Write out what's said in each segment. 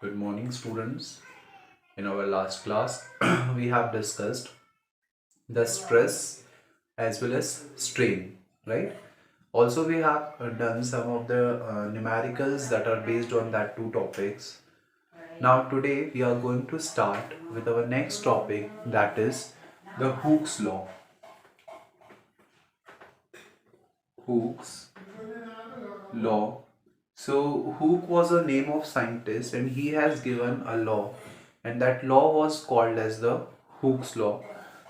Good morning, students. In our last class, we have discussed the stress as well as strain, right? Also, we have done some of the numericals that are based on that two topics. Now, today we are going to start with our next topic, that is the Hooke's law. Hooke's law. So, Hooke was a name of scientist and he has given a law, and that law was called as the Hooke's law.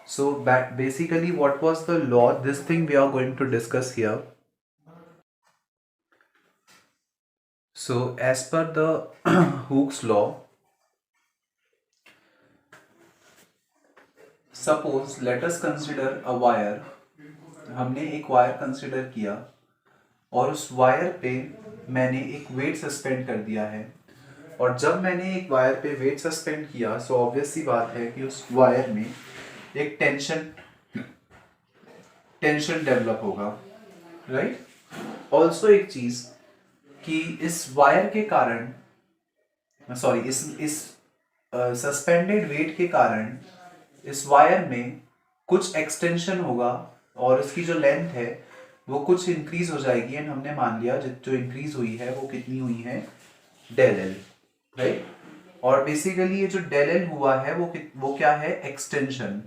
So, basically, what was the law? This thing we are going to discuss here. So, as per the Hooke's law, suppose let us consider a wire. हमने एक wire consider किया और उस wire पे मैंने एक wait suspend कर दिया है। और जब मैंने एक वायर पे वेट सस्पेंड किया, सो ऑब्वियस सी बात है कि उस वायर में एक टेंशन टेंशन डेवलप होगा, राइट। ऑल्सो एक चीज कि इस वायर के कारण, सॉरी, इस सस्पेंडेड वेट के कारण इस वायर में कुछ एक्सटेंशन होगा और उसकी जो लेंथ है वो कुछ इंक्रीज हो जाएगी। एंड हमने मान लिया जो इंक्रीज हुई है वो कितनी हुई है, डेल एल, राइट। और बेसिकली ये जो डेल एल हुआ है वो क्या है, एक्सटेंशन।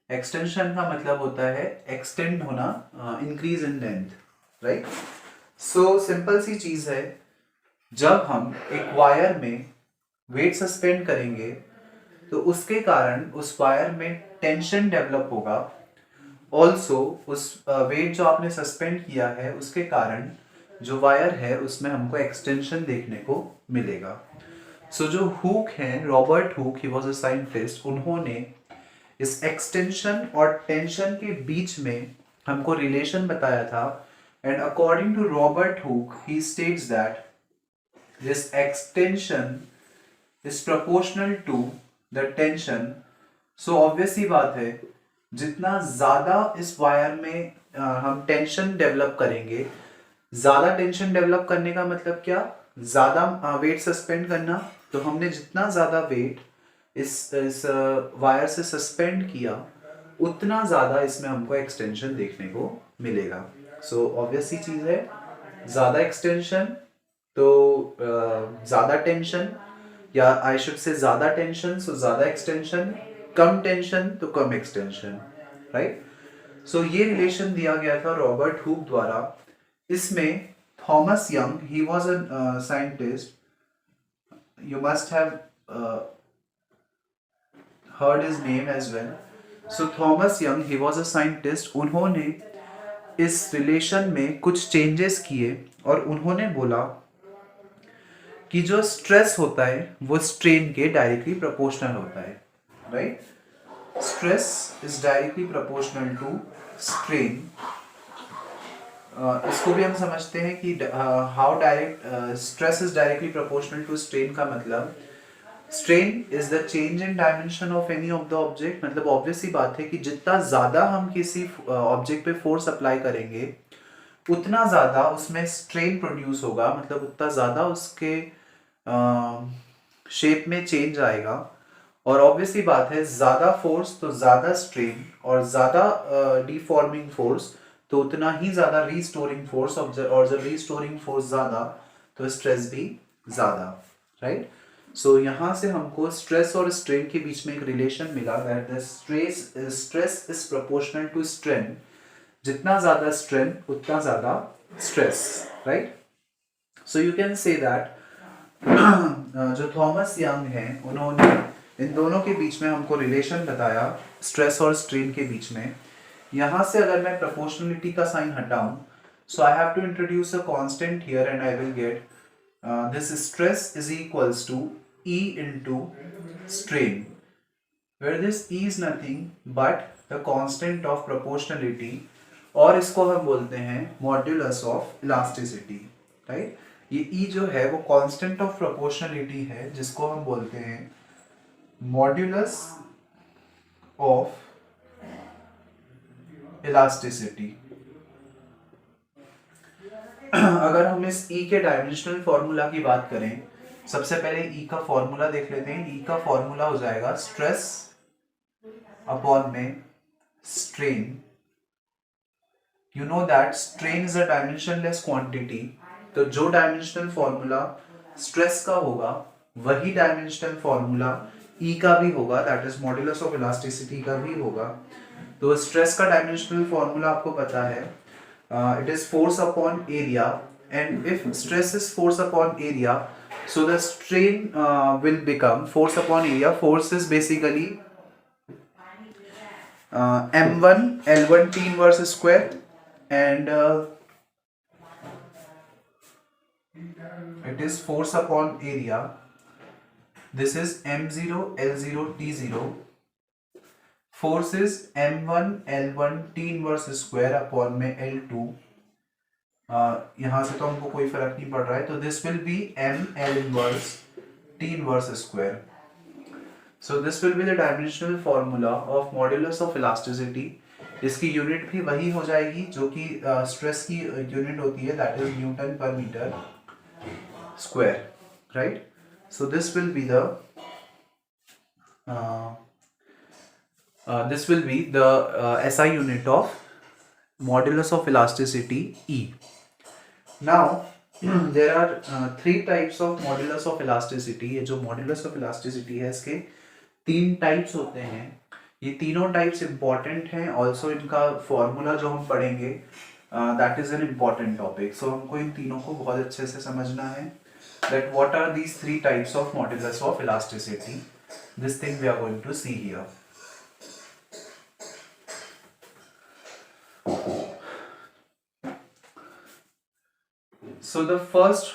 एक्सटेंशन का मतलब होता है एक्सटेंड होना, increase in length, right. So simple सी चीज है, जब हम एक वायर में वेट सस्पेंड करेंगे तो उसके कारण उस वायर में टेंशन डेवलप होगा। ऑल्सो उस वेट जो आपने सस्पेंड किया है उसके कारण जो वायर है उसमें हमको एक्सटेंशन देखने को मिलेगा। सो जो हुक है, Robert Hooke, he was a scientist, उन्होंने इस एक्सटेंशन और टेंशन के बीच में हमको रिलेशन बताया था। And according to Robert Hooke, he states that this extension is proportional to the tension. So obvious ही बात है, जितना ज्यादा इस वायर में हम टेंशन डेवलप करेंगे, ज्यादा टेंशन डेवलप करने का मतलब क्या, ज्यादा वेट सस्पेंड करना। तो हमने जितना ज्यादा वेट इस वायर से सस्पेंड किया उतना ज्यादा इसमें हमको एक्सटेंशन देखने को मिलेगा। सो ऑब्वियस ही चीज है, ज्यादा एक्सटेंशन तो ज्यादा टेंशन, या आई शुड से ज्यादा टेंशन सो ज्यादा एक्सटेंशन, कम टेंशन तो कम एक्सटेंशन, राइट। सो ये रिलेशन दिया गया था रॉबर्ट हुक द्वारा। इसमें Thomas young, he was a scientist, you must have heard his name as well. So Thomas Young, he was a scientist, उन्होंने इस रिलेशन में कुछ चेंजेस किए और उन्होंने बोला कि जो स्ट्रेस होता है वो स्ट्रेन के डायरेक्टली प्रोपोर्शनल होता है, right. Stress is directly proportional to strain. इसको भी हम समझते हैं कि how direct stress is directly proportional to strain का मतलब, strain is the change in dimension of any of the object. मतलब ऑब्वियस सी बात है कि जितना ज्यादा हम किसी ऑब्जेक्ट पे फोर्स अप्लाई करेंगे उतना ज्यादा उसमें स्ट्रेन प्रोड्यूस होगा, मतलब उतना ज्यादा उसके शेप में चेंज आएगा। और ऑब्वियसली बात है, ज्यादा फोर्स तो ज्यादा स्ट्रेन, और ज्यादा डिफॉर्मिंग फोर्स तो उतना ही ज्यादा रीस्टोरिंग फोर्स, और जब रीस्टोरिंग फोर्स ज्यादा तो स्ट्रेस भी ज्यादा, राइट। सो यहाँ से हमको स्ट्रेस और स्ट्रेन के बीच में एक रिलेशन मिला, that the stress is proportional to strain. जितना ज्यादा स्ट्रेन उतना ज्यादा stress, right. So you can say that जो थॉमस यंग हैं उन्होंने इन दोनों के बीच में हमको रिलेशन बताया, स्ट्रेस और स्ट्रेन के बीच में। यहाँ से अगर मैं प्रोपोर्शनलिटी का साइन हटाऊं, so I have to introduce a constant here and I will get this stress is equals to E into strain, where this E is nothing but the constant of proportionality, और इसको हम बोलते हैं modulus of elasticity, right. ये E जो है वो constant of proportionality है, जिसको हम बोलते हैं मॉड्यूलस ऑफ इलास्टिसिटी। अगर हम इस E के डायमेंशनल फॉर्मूला की बात करें, सबसे पहले ई का फॉर्मूला देख लेते हैं। ई का फॉर्मूला हो जाएगा स्ट्रेस अपॉन में strain. You know that strain is a dimensionless quantity, तो जो डायमेंशनल फॉर्मूला स्ट्रेस का होगा वही डायमेंशनल फॉर्मूला ई का भी होगा, that is modulus of elasticity का भी होगा। तो स्ट्रेस का डायमेंशनल फॉर्मूला आपको पता है, it is force upon area, and if stress is force upon area, so the strain will become force upon area. Force is basically m1 l1 t inverse square, and it is force upon area. This is m0 l0 t0. Force is m1 l1 t inverse square upon में l2. यहाँ से तो हमको कोई फर्क नहीं पड़ रहा है, तो this will B m l inverse t inverse square. So this will be the dimensional formula of modulus of elasticity. इसकी यूनिट भी वही हो जाएगी जो कि स्ट्रेस की यूनिट होती है, that is newton per metre square, right? So this will be the SI unit of modulus of elasticity E. Now there are three types of modulus of elasticity. ये जो modulus of elasticity है इसके 3 types होते हैं। ये तीनों types important हैं, also इनका फॉर्मूला जो हम पढ़ेंगे that is an important topic. So हमको इन तीनों को बहुत अच्छे से समझना है, that what are these 3 types of modulus of elasticity. This thing we are going to see here. So the first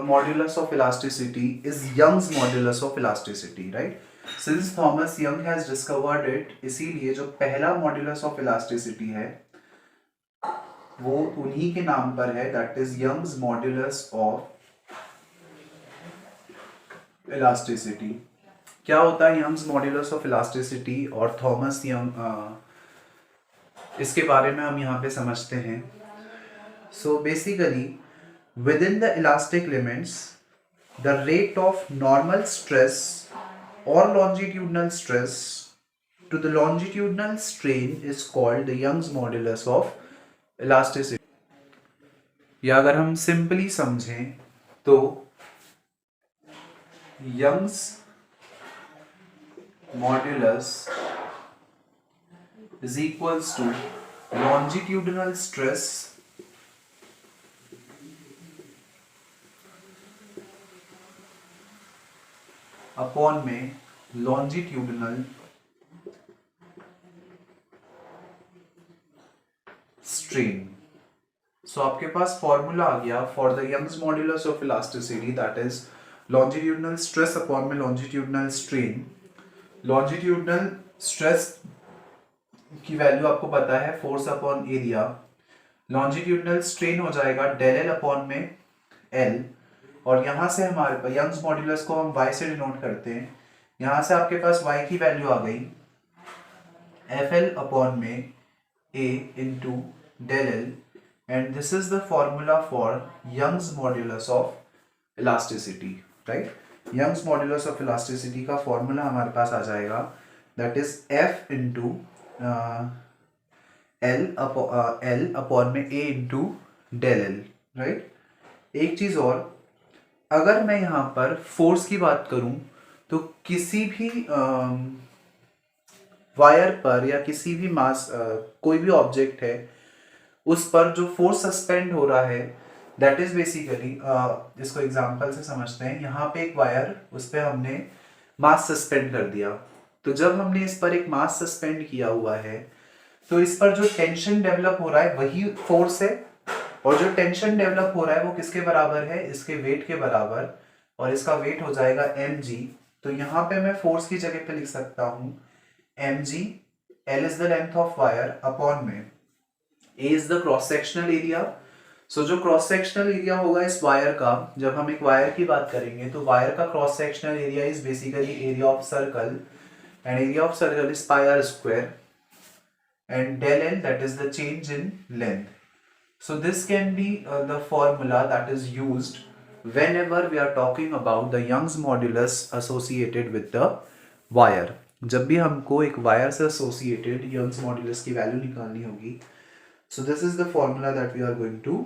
modulus of elasticity is Young's modulus of elasticity, right? Since Thomas Young has discovered it, इसीलिए जो पहला modulus of elasticity है वो उन्हीं के नाम पर है, that is Young's modulus of elasticity. क्या होता है Young's modulus of elasticity और थॉमस यंग, इसके बारे में हम यहाँ पे समझते हैं। So basically within the elastic limits, the rate of normal stress or longitudinal stress to the longitudinal strain is called the Young's modulus of elasticity. या अगर हम सिंपली समझें तो Young's modulus is equals to longitudinal stress upon में longitudinal strain. So आपके पास formula आ गया for the Young's modulus of elasticity, that is longitudinal stress upon में लॉन्जिट्यूडिनल स्ट्रेन। लॉन्जिट्यूडिनल स्ट्रेस की वैल्यू आपको पता है force upon area. Longitudinal strain हो जाएगा डेल एल अपॉन में एल, और यहां से हमारे पास यंग्स मॉड्यूलस को हम y से डिनोट करते हैं। यहां से आपके पास y की वैल्यू आ गई FL अपॉन में A into del L, and this is the formula for Young's modulus of elasticity, right? Young's modulus of elasticity का फॉर्मूला हमारे पास आ जाएगा, that is F into L upon में A into del L, right? एक चीज और, अगर मैं यहाँ पर फोर्स की बात करूं तो किसी भी वायर पर या किसी भी मास, कोई भी ऑब्जेक्ट है उस पर जो फोर्स सस्पेंड हो रहा है, दैट इज बेसिकली, इसको एग्जांपल से समझते हैं। यहाँ पे एक वायर, उस पर हमने मास सस्पेंड कर दिया, तो जब हमने इस पर एक मास सस्पेंड किया हुआ है तो इस पर जो टेंशन डेवलप हो रहा है वही फोर्स है, और जो टेंशन डेवलप हो रहा है वो किसके बराबर है? इसके वेट के बराबर, और इसका वेट हो जाएगा mg। तो यहाँ पे मैं फोर्स की जगह पे लिख सकता हूँ mg, L is the length of wire upon में A is the cross sectional area. So जो क्रॉस सेक्शनल एरिया होगा इस वायर का, जब हम एक वायर की बात करेंगे तो वायर का cross sectional area is basically area of circle, and area of circle is pi r square, and del L that is the change in length. So this can be the formula that is used whenever we are talking about the Young's modulus associated with the wire, जब भी हमको एक wire से associated Young's modulus की value निकालनी होगी, so this is the formula that we are going to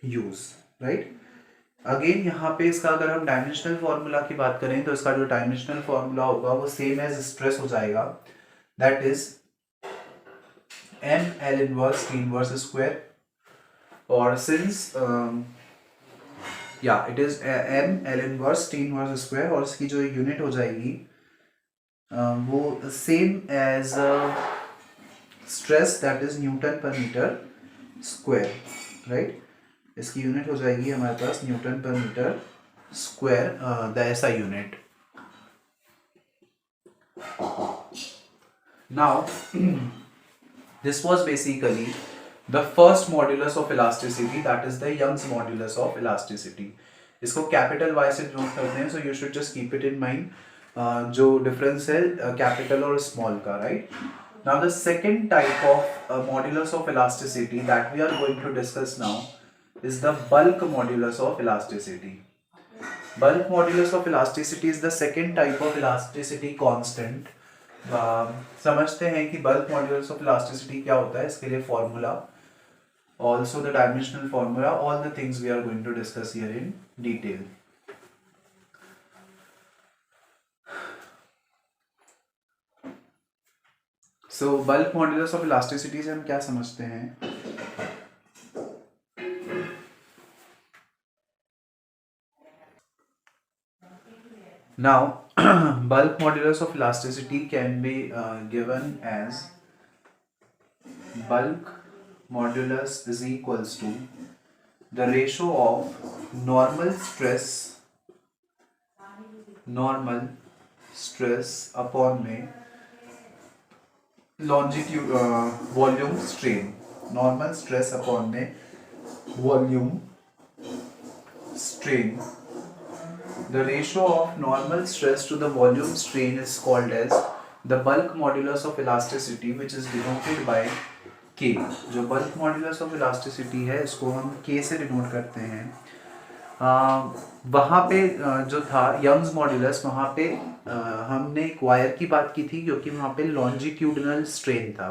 use, right? Again यहाँ पे इसका अगर हम डायमेंशनल फॉर्मूला की बात करें तो इसका जो डायमेंशनल फॉर्मूला होगा वो सेम एज स्ट्रेस हो जाएगा, that is m L inverse T inverse square, और सिंस या it is m L inverse T inverse square, और इसकी जो यूनिट हो जाएगी वो same as stress, that is newton per metre square, right? इसकी यूनिट हो जाएगी हमारे पास newton per metre square, the SI unit. Now this was basically the first modulus of elasticity, that is the Young's modulus of elasticity. इसको capital Y से note करते हैं, so you should just keep it in mind. जो difference है capital और small का, right? Now the second type of modulus of elasticity that we are going to discuss now is the bulk modulus of elasticity. Bulk modulus of elasticity is the second type of elasticity constant. समझते हैं कि bulk modulus of elasticity क्या होता है, इसके लिए formula, also the dimensional formula, all the things we are going to discuss here in detail. So bulk modulus of elasticity से हम क्या समझते हैं? Now, bulk modulus of elasticity can be given as bulk modulus is equals to the ratio of normal stress upon में longitude volume strain. Normal stress upon में volume strain. The ratio of normal stress to the volume strain is called as the bulk modulus of elasticity, which is denoted by K. जो bulk modulus of elasticity है इसको हम K से denote करते हैं. वहाँ पे जो था यंग्स मॉड्यूलस, वहाँ पे हमने एक वायर की बात की थी क्योंकि वहाँ पे लॉन्जिट्यूडिनल स्ट्रेन था.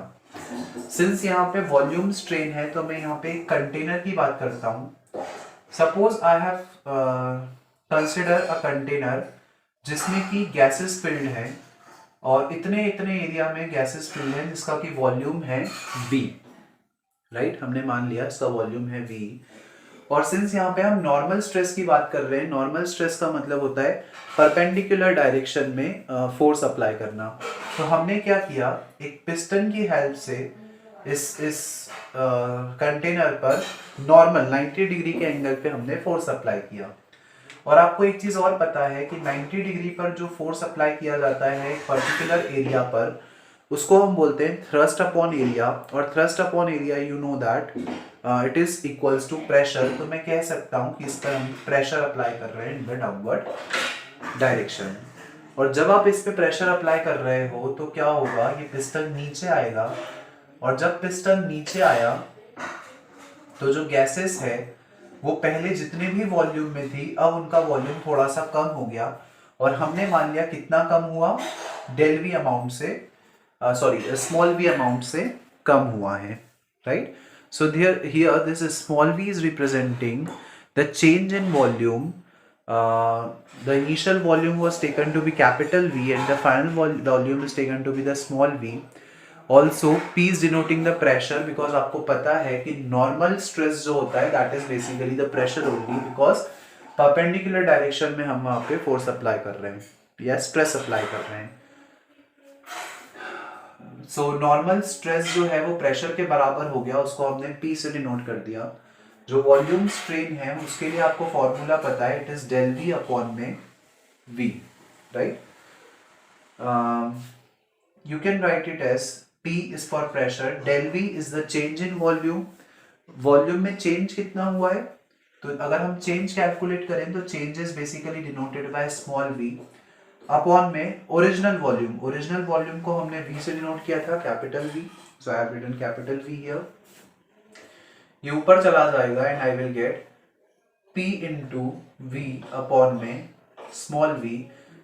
सिंस यहाँ पे वॉल्यूम स्ट्रेन है तो मैं यहाँ पे कंटेनर की बात करता हूँ. Suppose I have consider a container जिसमें कि गैसेस फिल्ड है और इतने एरिया में गैसेस फिल्ड है जिसका कि वॉल्यूम है V, राइट? हमने मान लिया इसका वॉल्यूम है V. और सिंस यहाँ पे हम नॉर्मल स्ट्रेस की बात कर रहे हैं, नॉर्मल स्ट्रेस का मतलब होता है परपेंडिकुलर डायरेक्शन में फोर्स अप्लाई करना. तो हमने क्या किया, एक पिस्टन की हेल्प से इस कंटेनर पर नॉर्मल 90 डिग्री के एंगल पे हमने फोर्स अप्लाई किया. और आपको एक चीज और पता है कि 90 डिग्री पर जो फोर्स अप्लाई किया जाता है एक पर्टिकुलर एरिया पर, उसको हम बोलते हैं थ्रस्ट अपॉन एरिया. और thrust upon area you know that it is equals to pressure. तो मैं कह सकता हूँ कि इस पर हम प्रेशर अप्लाई कर रहे हैं इन द डाउनवर्ड डायरेक्शन. और जब आप इस पे प्रेशर अप्लाई कर रहे हो तो क्या होगा, ये पिस्टन नीचे आएगा. और जब पिस्टन नीचे आया तो जो गैसेस है वो पहले जितने भी वॉल्यूम में थी अब उनका वॉल्यूम थोड़ा सा कम हो गया. और हमने मान लिया कितना कम हुआ, डेल वी अमाउंट से, सॉरी स्मॉल वी अमाउंट से कम हुआ है, right? So here this small v is representing the change in volume. The initial volume was taken to be capital V and the final volume is taken to be the small v. Also P is denoting the pressure because आपको पता है कि normal stress जो होता है that is basically the pressure only because perpendicular direction में हम वहाँ पे force apply कर रहे हैं या stress apply कर रहे हैं. So normal stress जो है वो pressure के बराबर हो गया, उसको हमने P से denote कर दिया. जो वॉल्यूम स्ट्रेन है उसके लिए आपको फॉर्मूला पता है, it is del v upon में V, right? You can write it as P is for pressure, del V is the change in volume. Volume में चेंज कितना हुआ है, तो अगर हम चेंज कैलकुलेट करें तो change is basically denoted by small v upon में ओरिजिनल वॉल्यूम. ओरिजिनल वॉल्यूम को हमने V से डिनोट किया था capital V, so I have written capital V here. ये ऊपर चला जाएगा and I will get P into V upon में small v,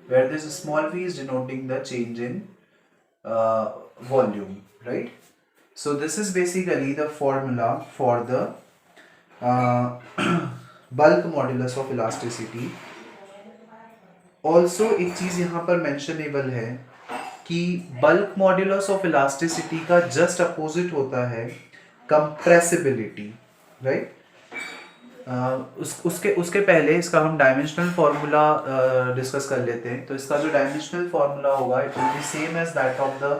where this small v is denoting the change in volume, right? So this is basically the formula for the bulk modulus of elasticity. Also एक चीज यहाँ पर मेंशनेबल है कि bulk modulus of elasticity का just opposite होता है compressibility, right? उसके पहले इसका हम डायमेंशनल फार्मूला डिस्कस कर लेते हैं. तो इसका जो डायमेंशनल फार्मूला होगा it will be same as that of the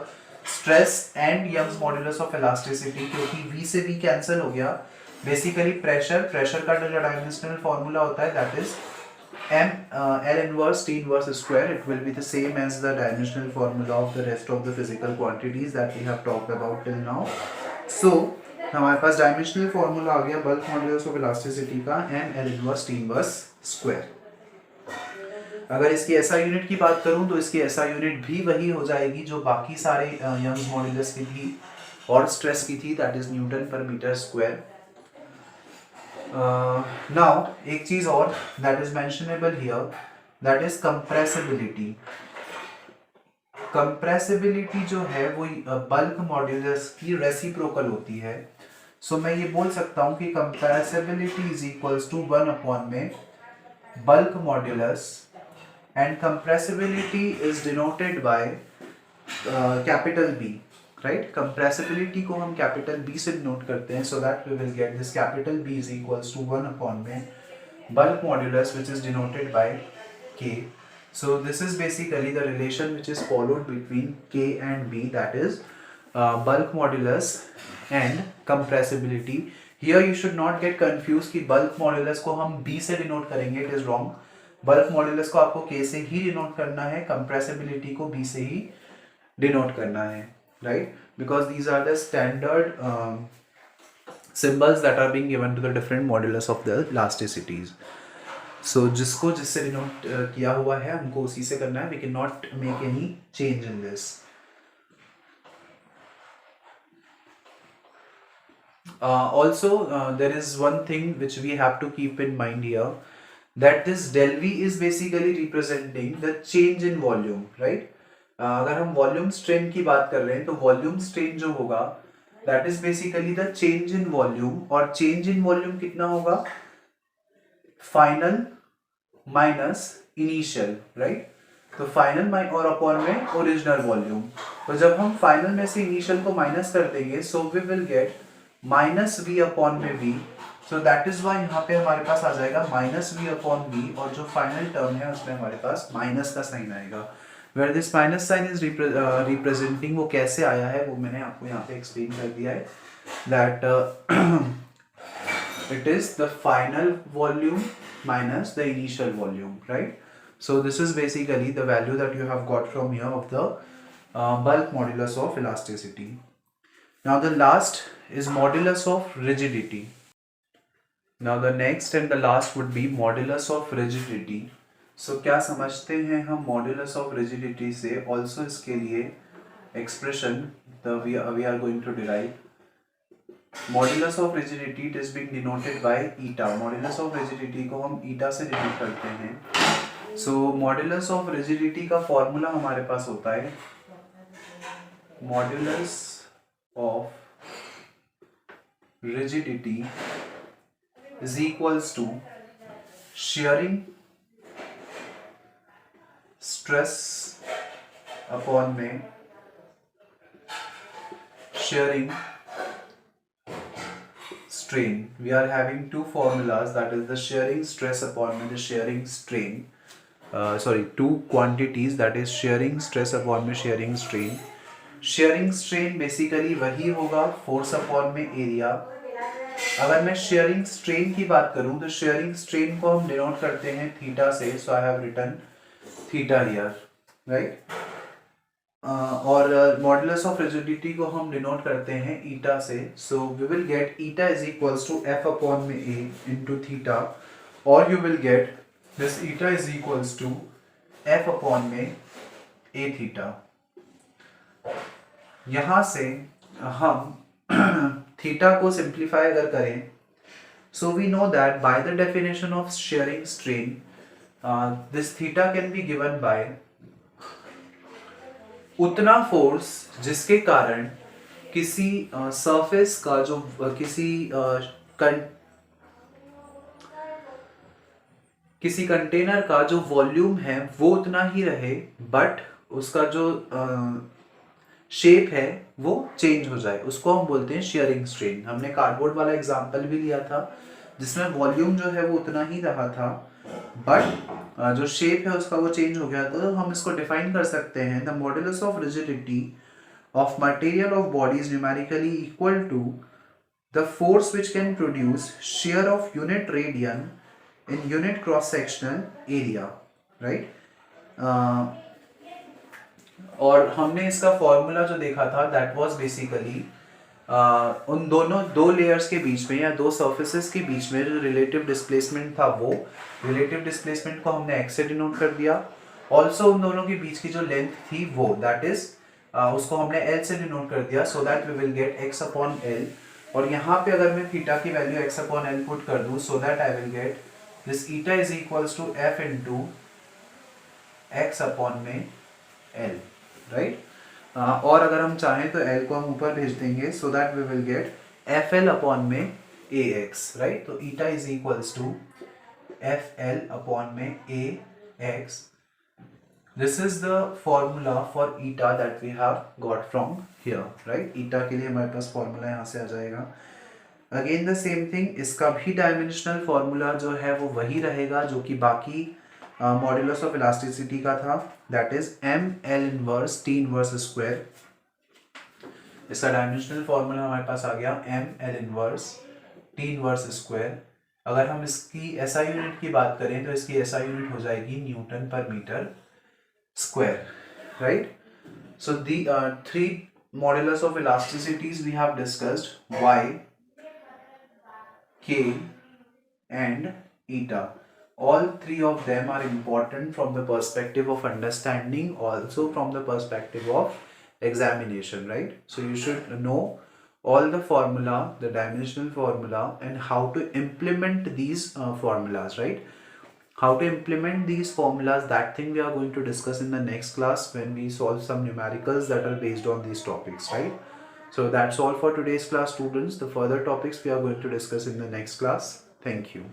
stress and Young's modulus of elasticity, क्योंकि v से v कैंसिल हो गया. बेसिकली प्रेशर का जो डायमेंशनल फार्मूला होता है that is m L inverse T inverse square. It will be the same as the dimensional formula of the rest of the physical quantities that we have talked about till now. So हमारे पास dimensional formula आ गया bulk modulus of elasticity का m L inverse T inverse square. अगर इसकी SI unit की बात करूं तो इसकी SI यूनिट भी वही हो जाएगी जो बाकी सारे यंग्स मॉड्यूलस की थी और स्ट्रेस की थी, that is newton per metre square. Now एक चीज और that is mentionable here, that is compressibility. Compressibility जो है वो बल्क मॉड्यूलस की रेसिप्रोकल होती है. So मैं ये बोल सकता हूँ कि compressibility is equals to 1 upon में bulk modulus, and compressibility is denoted by capital B. Right, compressibility को हम कैपिटल बी से नोट करते हैं, so that we will get this capital B is equals to 1 upon में bulk modulus which is denoted by K. So this is basically the relation which is followed between K and B, that is bulk modulus and compressibility. Here you should not get confuse कि bulk modulus को हम B से denote करेंगे, it is wrong. Bulk modulus को आपको के से ही denote करना है, कंप्रेसिबिलिटी को बी से ही डिनोट करना है, right? Because these are the standard symbols that are being given to the different modulus of the elasticities. So जिसको जिससे denote किया हुआ है हमको उसी से करना है. We cannot make any change in this. Also there is one thing which we have to keep in mind here, that this del V is basically representing the change in volume, right? अगर हम volume strain की बात कर रहे हैं तो volume strain जो होगा that is basically the change in volume, और चेंज इन वॉल्यूम कितना होगा? Final minus initial, right? तो फाइनल और अपॉन में ओरिजिनल वॉल्यूम. तो जब हम फाइनल में से इनिशियल को माइनस कर देंगे so we will get minus V upon में V. So that is why यहाँ पे हमारे पास आ जाएगा माइनस वी अपॉन वी, और जो फाइनल टर्म है उसमें हमारे पास माइनस का साइन आएगा. Where this minus sign is representing, वो कैसे आया है वो मैंने आपको यहाँ पे एक्सप्लेन कर दिया है, that it is the final volume minus the initial volume, right? So this is basically the value that you have got from here of the bulk modulus of elasticity. Now the last is modulus of rigidity. Now the next and the last would be modulus of rigidity. So क्या समझते हैं हम modulus of rigidity से? Also इसके लिए expression we are going to derive. Modulus of rigidity it is being denoted by eta. Modulus of rigidity को हम eta से डिनोट करते हैं. सो मॉड्यूलस ऑफ रिजिडिटी का फॉर्मूला हमारे पास होता है modulus of rigidity is equals to shearing stress upon में shearing strain. We are having two formulas, that is the shearing stress upon में the shearing strain. Two quantities, that is shearing stress upon में shearing strain. Shearing strain basically वही होगा force upon में area. अगर मैं shearing strain की बात करूँ तो shearing strain को हम denote करते हैं थीटा से, so I have written theta here, right? और मॉड्यूलस ऑफ रिजिडिटी को हम डिनोट करते हैं ईटा से, so we will get eta is equals to F upon में ए इनटू थीटा, और you will get this eta is equals to F upon में A theta. यहाँ से हम थीटा को सिंप्लीफाई अगर करें So we know that by the definition of shearing strain, this theta can be given by उतना force जिसके कारण किसी सरफेस का जो किसी कंटेनर का जो वॉल्यूम है वो उतना ही रहे, बट उसका जो शेप है वो चेंज हो जाए, उसको हम बोलते हैं शेयरिंग स्ट्रेन। हमने कार्डबोर्ड वाला एग्जांपल भी लिया था जिसमें वॉल्यूम जो है वो उतना ही रहा था, बट जो शेप है उसका वो चेंज हो गया था। तो हम इसको डिफाइन कर सकते हैं, the modulus of rigidity of material of body is numerically equal to the force which can produce shear of unit radian in unit cross sectional area, right. और हमने इसका फॉर्मूला जो देखा था दैट वाज बेसिकली उन दोनों दो layers के बीच में या दो सर्फेसेस के बीच में जो रिलेटिव डिस्प्लेसमेंट था, वो रिलेटिव डिस्प्लेसमेंट को हमने x से डिनोट कर दिया। ऑल्सो उन दोनों के बीच की जो लेंथ थी वो दैट इज उसको हमने l से डिनोट कर दिया, so that we will get x अपॉन l। और यहाँ पे अगर मैं थीटा की वैल्यू x अपॉन l पुट कर दूँ, so that I will get this eta is equals to f into x upon में l, राइट। और अगर हम चाहें तो l को हम ऊपर भेज देंगे, so that we will get fl upon में ax, राइट। तो eta is equals to fl upon में ax। This is the formula for eta that we have got from here, right. Eta के लिए हमारे पास फॉर्मूला यहाँ से आ जाएगा। Again the same thing, इसका भी डायमेंशनल फॉर्मूला जो है वो वही रहेगा जो कि बाकी मॉड्यूलस ऑफ इलास्टिसिटी का था, that is m l inverse t inverse square. इसका डायमेंशनल फॉर्मूला हमारे पास आ गया m l inverse t inverse square. अगर हम इसकी SI यूनिट की बात करें तो इसकी SI यूनिट हो जाएगी newton per metre square, right. So the three modulus of elasticities we have discussed, y, k and eta. All three of them are important from the perspective of understanding, also from the perspective of examination, right? So you should know all the formula, the dimensional formula, and how to implement these formulas, right? How to implement these formulas, that thing we are going to discuss in the next class when we solve some numericals that are based on these topics, right? So that's all for today's class, students. The further topics we are going to discuss in the next class. Thank you.